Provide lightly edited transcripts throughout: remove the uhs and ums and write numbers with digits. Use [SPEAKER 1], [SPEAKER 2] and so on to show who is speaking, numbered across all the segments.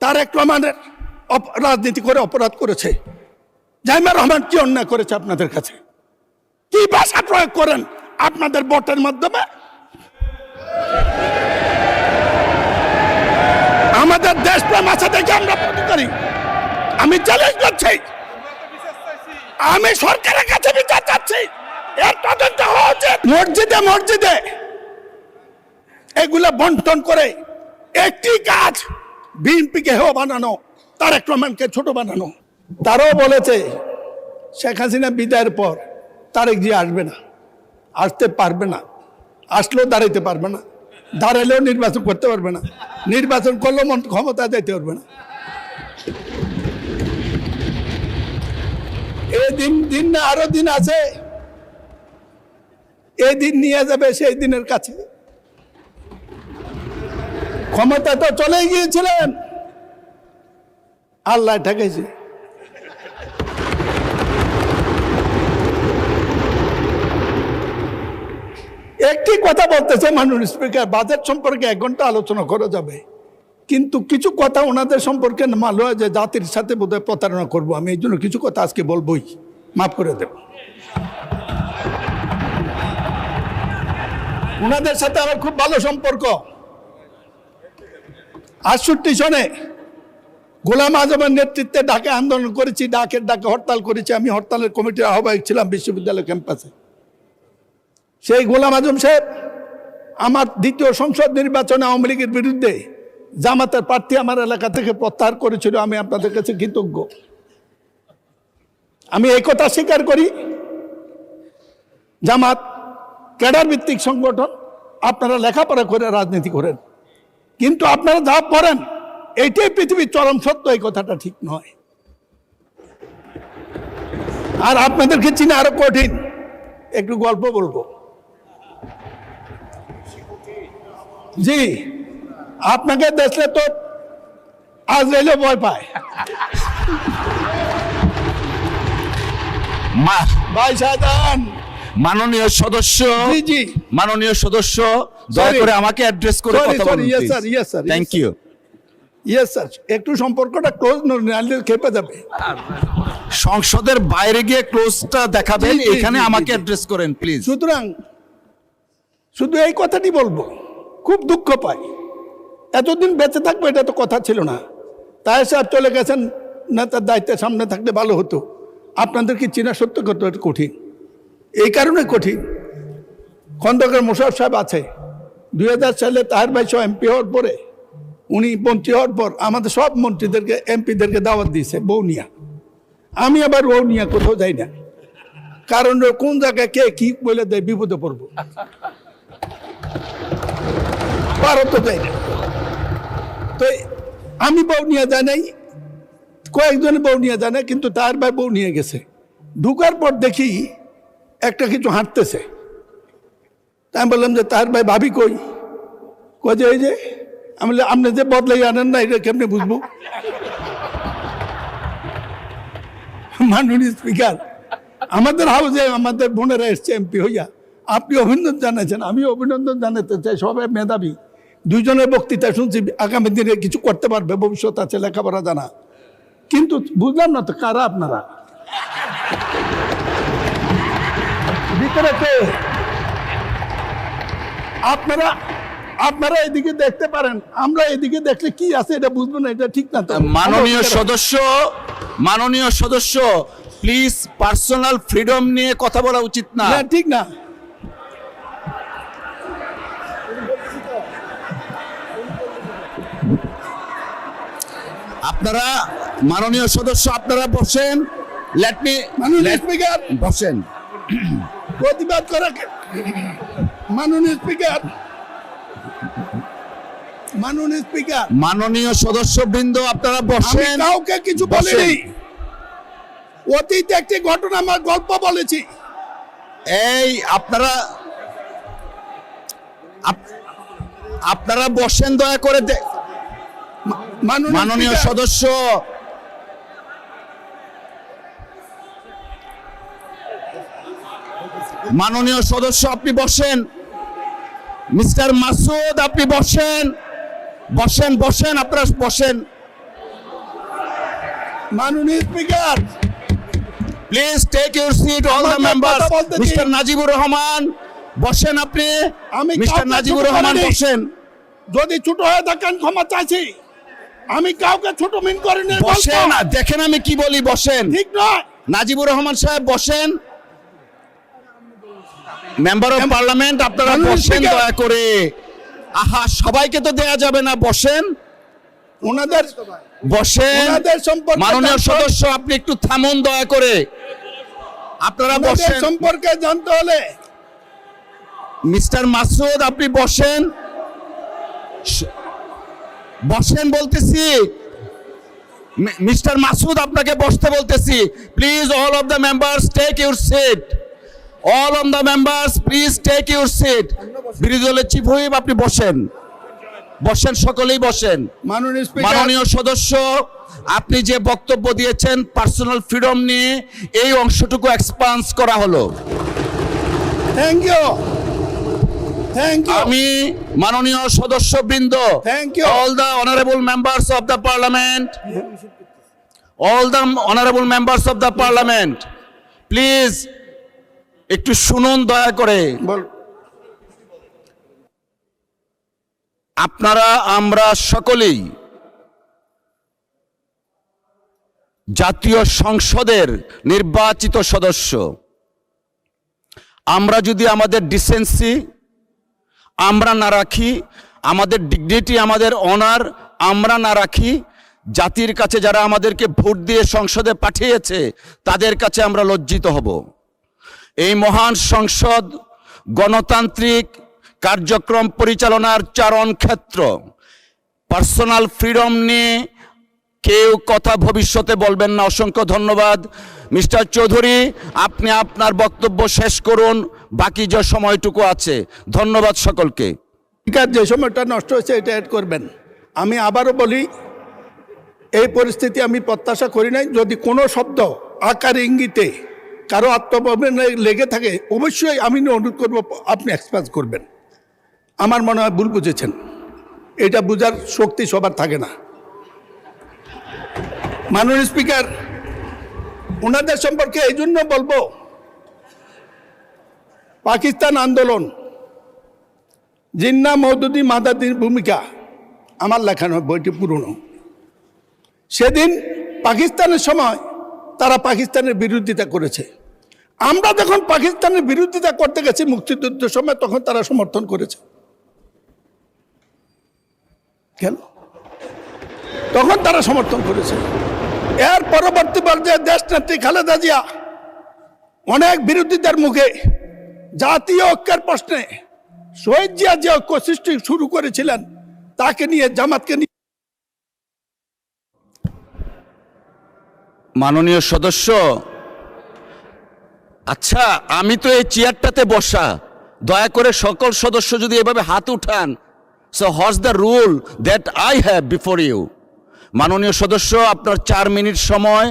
[SPEAKER 1] তারেক রহমানের রাজনীতি করে অপরাধ করেছে। জাইমা রহমান কি অন্যায় করেছে আপনাদের কাছে? কি ভাষা প্রয়োগ করেন আপনাদের ভোটের মাধ্যমে? আমাদের দেশপ্রেম আছে দেখে আমরা প্রতিকারী। আমি চ্যালেঞ্জ করছি, আমি সরকারের কাছে বিচার চাচ্ছি, এর তদন্ত হওয়া উচিত। মসজিদে মসজিদে এগুলা বন্টন করে একটি কাজ, বিএনপিকে হেয় বানানো, তারেক রহমানকে ছোট বানানো। তারাও বলেছে শেখ হাসিনা বিদায়ের পর তারেক জি আসবে না, আসতে পারবে না, আসলেও দাঁড়াইতে পারবে না, দাঁড়ালেও নির্বাচন করতে পারবে না, নির্বাচন করলেও ক্ষমতা যেতে পারবে না। এই দিন না আরো দিন আছে, এই দিন নিয়ে যাবে সেই দিনের কাছে। ক্ষমতা তো চলে গিয়েছিলেন, আল্লাহ ঠেকেছে। একটি কথা বলতেছে মাননীয় স্পিকার, বাজেট সম্পর্কে 1 ঘন্টা আলোচনা করা যাবে, কিন্তু কিছু কথা ওনাদের সম্পর্কে মানলো যে জাতির সাথে বোধহয় প্রতারণা করবো। আমি এই জন্য কিছু কথা আজকে বলবোই, মাফ করে দেব। ওনাদের সাথে আমার খুব ভালো সম্পর্ক। 68 সনে গোলাম আজমের নেতৃত্বে ঢাকা আন্দোলন করেছি, ডাকে হরতাল করেছি। আমি হরতালের কমিটির আহ্বায়ক ছিলাম বিশ্ববিদ্যালয় ক্যাম্পাসে। সেই গোলাম আজম সাহেব আমার 2য় সংসদ নির্বাচনে আওয়ামী লীগের বিরুদ্ধে জামাতের প্রার্থী আমার এলাকা থেকে প্রত্যাহার করেছিল। আমি আপনাদের কাছে কৃতজ্ঞ। আমি এই কথা স্বীকার করি, জামাত ক্যাডার ভিত্তিক সংগঠন, আপনারা লেখাপড়া করে রাজনীতি করেন, কিন্তু আপনারা যা পড়েন এইটাই পৃথিবীর চরম সত্য, এই কথাটা ঠিক নয়। আর আপনাদেরকে চিনে আরো কঠিন। একটু গল্প বলবো। জি, আপনাকে দেখলে তো আজরাইলও ভয় পায়। ভাই শাহজাহান,
[SPEAKER 2] মাননীয় সদস্য,
[SPEAKER 1] জি জি,
[SPEAKER 2] মাননীয় সদস্য, দয়া করে আমাকে অ্যাড্রেস করে কথা বলুন।
[SPEAKER 1] Yes sir, yes sir,
[SPEAKER 2] thank you.
[SPEAKER 1] Yes sir, একটু সম্পর্কটা ক্লোজ নাহলে খেপে যাবে।
[SPEAKER 2] সংসদের বাইরে গিয়ে ক্লোজটা দেখাবেন,
[SPEAKER 1] জি, জি,
[SPEAKER 2] এখানে
[SPEAKER 1] জি,
[SPEAKER 2] আমাকে
[SPEAKER 1] জি।
[SPEAKER 2] অ্যাড্রেস করেন প্লিজ।
[SPEAKER 1] সুতরাং শুধু এই কথাটি বলবো, খুব দুঃখ পাই, এতদিন বেঁচে থাকবো এটা তো কথা ছিল না। তাই সাহেব চলে গেছেন, নেতার দায়িত্বের সামনে থাকলে ভালো হতো। আপনাদেরকে চেনা সত্য কত কঠিন, এই কারণে কঠিন। খন্দকার মোশাররফ সাহেব আছে, 2000 সালে তাহের ভাই সহ এমপি হওয়ার পরে, উনি মন্ত্রী হওয়ার পর আমাদের সব মন্ত্রীদেরকে এমপিদেরকে দাওয়াত দিয়েছে বৌনিয়া। আমি আবার বৌনিয়া কোথাও যাই না, কারণ কোন জায়গায় কে কি বলে দেয় বিপদে পড়বো, ভারত যাই না। তো আমি বৌনিয়া যাই নাই, কয়েকজনে বৌনিয়া যায় না, কিন্তু তার ভাই বৌনিয়া গেছে। ঢুকার পর দেখি একটা কিছু হাঁটতেছে। তাই আমি বললাম যে তার ভাই ভাবি কই? যে ওই যে, আমি বললাম আপনি যে বদলাই আনেন না, এটা কেমনে বুঝবো? মাননীয় স্পিকার, আমাদের হাউসে আমাদের বোনেরা এসছে এমপি হইয়া, আপনি অভিনন্দন জানাচ্ছেন, আমি অভিনন্দন জানাতে চাই। সবাই মেধাবী, 2 জনের বক্তৃতা শুনছি, আগামী দিনে কিছু করতে পারবে, ভবিষ্যৎ আছে, লেখাপড়া জানা। কিন্তু বুঝলাম না তো কারা আপনারা, ভিতরে কে? আপনারা এদিকে দেখতে পারেন, আমরা এদিকে দেখলে কি আছে এটা বুঝবো না, এটা ঠিক না তো।
[SPEAKER 2] মাননীয় সদস্য প্লিজ, পার্সোনাল ফ্রিডম নিয়ে কথা বলা উচিত না,
[SPEAKER 1] ঠিক না।
[SPEAKER 2] আপনারা মাননীয় সদস্য আপনারা বসেন। লেট মি
[SPEAKER 1] স্পিকার
[SPEAKER 2] বসেন।
[SPEAKER 1] প্রতিবাদ করা মাননীয় স্পিকার, মাননীয় স্পিকার,
[SPEAKER 2] মাননীয় সদস্যবৃন্দ আপনারা
[SPEAKER 1] আমি
[SPEAKER 2] বসেন।
[SPEAKER 1] কাউকে কিছু বলিনি, অতীতে একটি ঘটনা আমার গল্প বলেছি।
[SPEAKER 2] এই আপনারা বসেন দয়া করে। মাননীয় সদস্য, মাননীয় সদস্য আপনি বসেন। মিস্টার মাসুদ আপনি বসেন, বসেন, আপনারা বসেন।
[SPEAKER 1] মাননীয় speaker,
[SPEAKER 2] please take your seat all the
[SPEAKER 1] আমাকে
[SPEAKER 2] মেম্বার্স।
[SPEAKER 1] কথা বলতে দিন।
[SPEAKER 2] মিস্টার নাজিবুর রহমান বসেন, আপনি
[SPEAKER 1] আমি
[SPEAKER 2] মিস্টার
[SPEAKER 1] কাউকে
[SPEAKER 2] নাজিবুর
[SPEAKER 1] ছোট
[SPEAKER 2] রহমান
[SPEAKER 1] করিনি।
[SPEAKER 2] বসেন।
[SPEAKER 1] যদি ছোট হয়ে থাকেন ক্ষমা চাইছি। আমি কাউকে ছোট মিন করিনি
[SPEAKER 2] বসেন,
[SPEAKER 1] বলবো।
[SPEAKER 2] দেখেন আমি কি বলি, বসেন।
[SPEAKER 1] ঠিক নয়।
[SPEAKER 2] নাজিবুর রহমান সাহেব বসেন। মেম্বার অফ পার্লামেন্ট আপনারা
[SPEAKER 1] মাননীয়
[SPEAKER 2] বসেন
[SPEAKER 1] স্পিকার।
[SPEAKER 2] দয়া করে। আহা, সবাইকে তো দেয়া যাবে না, বসেন
[SPEAKER 1] ওনাদের
[SPEAKER 2] বসেন।
[SPEAKER 1] ওনাদের সম্পর্কে
[SPEAKER 2] মাননীয়
[SPEAKER 1] জানতে-
[SPEAKER 2] সদস্য আপনি একটু থামুন দয়া করে, আপনারা
[SPEAKER 1] ওনাদের
[SPEAKER 2] বসেন।
[SPEAKER 1] সম্পর্কে জানতে হলে
[SPEAKER 2] মিস্টার মাসুদ আপনি বসেন, বসেন বলতেছি। মিস্টার মাসুদ আপনাকে বসতে বলতেছি। Please all of the members take your seat. All of the members please take your seat. বিরোধী দলের চিফ হুইপ আপনি বসেন, বসেন, সকলেই বসেন।
[SPEAKER 1] মাননীয় স্পিকার,
[SPEAKER 2] মাননীয় সদস্য আপনি যে বক্তব্য দিয়েছেন পার্সোনাল ফ্রিডম নিয়ে, এই অংশটুকু এক্সপান্স করা হলো।
[SPEAKER 1] Thank you, thank you.
[SPEAKER 2] আমি মাননীয় সদস্যবৃন্দ,
[SPEAKER 1] Thank you.
[SPEAKER 2] all the honorable members of the parliament, all the honorable members of the parliament, please একটু শুনুন দয়া করে।
[SPEAKER 1] বল।
[SPEAKER 2] আপনারা আমরা সকলেই জাতীয় সংসদের নির্বাচিত সদস্য। আমরা যদি আমাদের ডিসেন্সি আমরা না রাখি, আমাদের ডিগনিটি, আমাদের অনার আমরা না রাখি, জাতির কাছে যারা আমাদেরকে ভোট দিয়ে সংসদে পাঠিয়েছে তাদের কাছে আমরা লজ্জিত হব। এই মহান সংসদ গণতান্ত্রিক কার্যক্রম পরিচালনার চারণ ক্ষেত্র। পার্সোনাল ফ্রিডম নিয়ে কেউ কথা ভবিষ্যতে বলবেন না। অসংখ্য ধন্যবাদ। মিস্টার চৌধুরী আপনি আপনার বক্তব্য শেষ করুন, বাকি যে সময়টুকু আছে। ধন্যবাদ সকলকে।
[SPEAKER 1] স্পিকার, যে সময়টা নষ্ট হয়েছে এটা অ্যাড করবেন। আমি আবারও বলি, এই পরিস্থিতি আমি প্রত্যাশা করি নাই। যদি কোনো শব্দ আকার ইঙ্গিতে কারো আত্মভাবনে লেগে থাকে অবশ্যই আমি অনুরোধ করবো আপনি এক্সপ্রেস করবেন। আমার মনে হয় ভুল বুঝেছেন, এটা বোঝার শক্তি সবার থাকে না। মাননীয় স্পিকার, ওনাদের সম্পর্কে এই জন্য বলবো, পাকিস্তান আন্দোলন, জিন্না মওদুদি মাদাদির ভূমিকা আমার লেখা নয়, বইটি পুরনো। সেদিন পাকিস্তানের সময় তারা পাকিস্তানের বিরোধিতা করেছে। আমরা যখন পাকিস্তানের বিরোধিতা করতে গেছি মুক্তিযুদ্ধের সময়, তখন তারা সমর্থন করেছে। কেন? তখন তারা সমর্থন করেছে। এর পরবর্তী পর্যায়ে দেশনেত্রী খালেদা জিয়া অনেক বিরোধিতার মুখে জাতীয় ঐক্যের প্রশ্নে শহীদ জিয়া যে ঐক্য সৃষ্টি শুরু করেছিলেন, তাকে নিয়ে, জামাতকে নিয়ে।
[SPEAKER 2] মাননীয় সদস্য, আচ্ছা আমি তো এই চেয়ারটাতে বসা, দয়া করে সকল সদস্য যদি এভাবে হাত উঠান, so what's the rule that I have before you. মাননীয় সদস্য আপনার 4 মিনিট সময়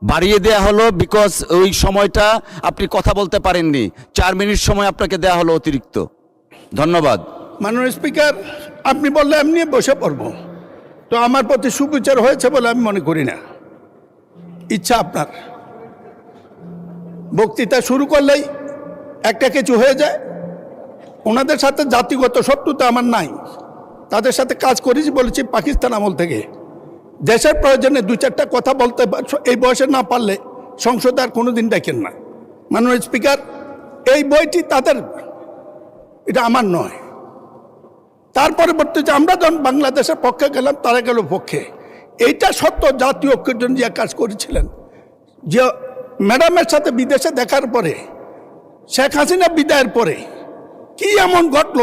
[SPEAKER 2] বাড়িয়ে দেয়া হলো, বিকজ ওই সময়টা আপনি কথা বলতে পারেননি। 4 মিনিট সময় আপনাকে দেয়া হলো অতিরিক্ত। ধন্যবাদ।
[SPEAKER 1] মাননীয় স্পিকার, আপনি বললে এমনি বসে পড়ব, তো আমার প্রতি সুবিচার হয়েছে বলে আমি মনে করি না। ইচ্ছা আপনার। বক্তৃতা শুরু করলেই একটা কিছু হয়ে যায়। ওনাদের সাথে জাতিগত শত্রুতা আমার নাই, তাদের সাথে কাজ করেছি বলেছি পাকিস্তান আমল থেকে। দেশের প্রয়োজনে 2-4টা কথা বলতে এই বয়সে না পারলে সংসদে আর কোনোদিন ডাকেন না। মাননীয় স্পিকার, এই বইটি তাদের, এটা আমার নয়। তার পরবর্তীতে আমরা যখন বাংলাদেশের পক্ষে গেলাম, তারা গেল পক্ষে। এইটা সত্য, জাতীয় ঐক্যের জন্য যে কাজ করেছিলেন, যে ম্যাডামের সাথে বিদেশে দেখার পরে, শেখ হাসিনা বিদায়ের পরে কি এমন ঘটল,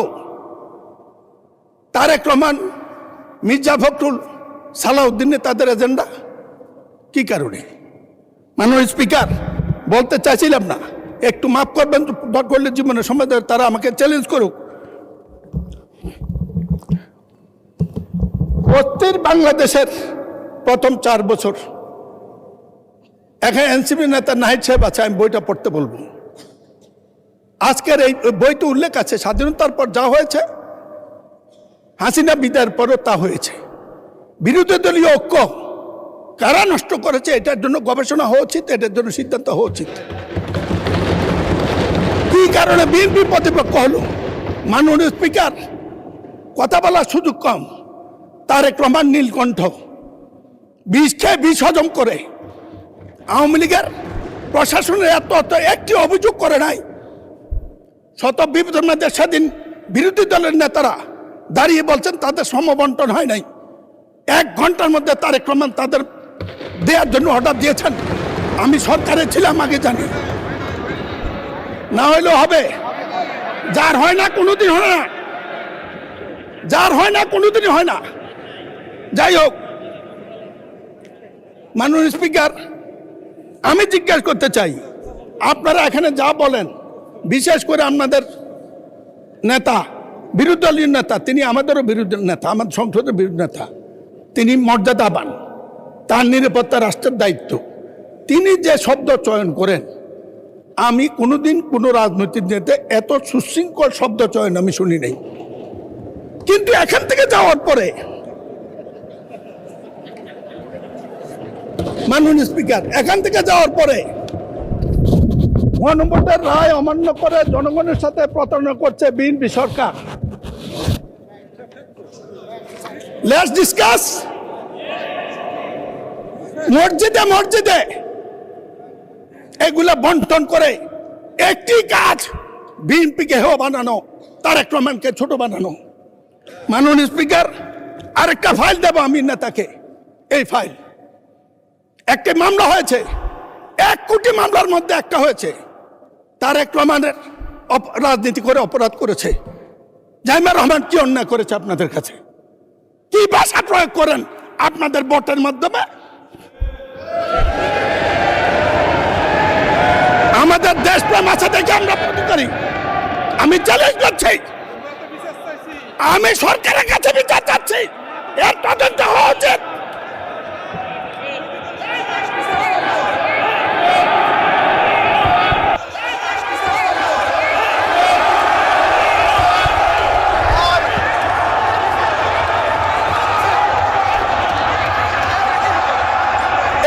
[SPEAKER 1] তারেক রহমান, মির্জা ফখরুল, সালাউদ্দিনে তাদের এজেন্ডা কি কারণে? মাননীয় স্পিকার, বলতে চাইছিলাম না, একটু মাফ করবেন, করলে জীবনের সময় ধরে তারা আমাকে চ্যালেঞ্জ করুক। অস্থির বাংলাদেশের প্রথম 4 বছর, এখানে এনসিপি নেতা নাহিদ সাহেব আছে, আমি বইটা পড়তে বলবো। আজকের এই বইতে উল্লেখ আছে স্বাধীনতার পর যা হয়েছে, হাসিনা বিদায়ের পরও তা হয়েছে। বিরোধী দলীয় ঐক্য কারা নষ্ট করেছে এটার জন্য গবেষণা হওয়া উচিত, এটার জন্য সিদ্ধান্ত হওয়া উচিত। কি কারণে বিএনপি প্রতিপক্ষ হলো? মাননীয় স্পিকার কথা বলার সুযোগ কম, তারেক রহমান নীলকণ্ঠ বিষ খেয়ে বিষ হজম করে আওয়ামী লীগের প্রশাসনের এত একটি অভিযোগ করে নাই। শত বিপদের মধ্যে সেদিন বিরোধী দলের নেতারা দাঁড়িয়ে বলছেন তাদের সমবন্টন হয় নাই। 1 ঘন্টার মধ্যে তারেক রহমান তাদের দেওয়ার জন্য অর্ডার দিয়েছেন। আমি সরকারে ছিলাম, আগে জানি। না হইলেও হবে, যার হয় না কোনোদিন হয় না, যার হয় না কোনোদিনই হয় না। যাই হোক, মাননীয় স্পিকার, আমি জিজ্ঞাসা করতে চাই, আপনারা এখানে যা বলেন, বিশেষ করে আপনাদের নেতা, বিরোধী দলীয় নেতা, তিনি আমাদেরও বিরোধী নেতা, আমাদের সংসদের বিরোধী নেতা, তিনি মর্যাদাবান, তার নিরাপত্তা রাষ্ট্রের দায়িত্ব। তিনি যে শব্দ চয়ন করেন, আমি কোনোদিন কোনো রাজনৈতিক নেতা এত সুশৃঙ্খল শব্দ চয়ন আমি শুনি নাই। কিন্তু এখান থেকে যাওয়ার পরে মাননীয় স্পিকার, এখান থেকে যাওয়ার পরে মহানম্বরটার রায় অমান্য করে জনগণের সাথে প্রতারণা করছে বিএনপি সরকার। Let's discuss. মসজিদে মসজিদে এগুলা বন্টন করে একটি কাজ, বিএনপিকে হেয় বানানো, তারেক রহমানকে ছোট বানানো। মাননীয় স্পিকার, আরেকটা ফাইল দেব আমি নেতাকে। এই ফাইল, একটি মামলা হয়েছে, 1 কোটি মামলার মধ্যে একটা হয়েছে। তারেক রহমানের রাজনীতি করে অপরাধ করেছে। জাইমা রহমান কি অন্যায় করেছে আপনাদের কাছে? কি ভাষা প্রয়োগ করেন আপনাদের ভোটের মাধ্যমে? আমাদের দেশপ্রেম আছে দেখে আমরা প্রতিকারী। আমি চ্যালেঞ্জ করছি, আমি সরকারের কাছে বিচার চাচ্ছি, এর তদন্ত হওয়া উচিত।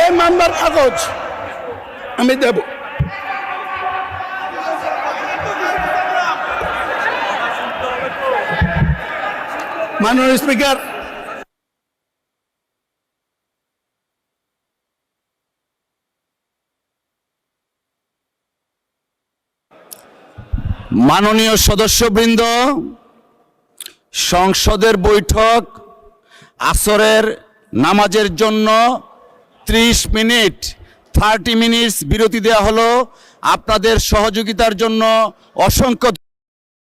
[SPEAKER 1] এই মামলার কাগজ আমি দেব। মাননীয় স্পিকার,
[SPEAKER 2] মাননীয় সদস্যবৃন্দ, সংসদের বৈঠক আসরের নামাজের জন্য 30 মিনিট 30 মিনিটস বিরতি দেওয়া হলো। আপনাদের সহযোগিতার জন্য অসংখ্য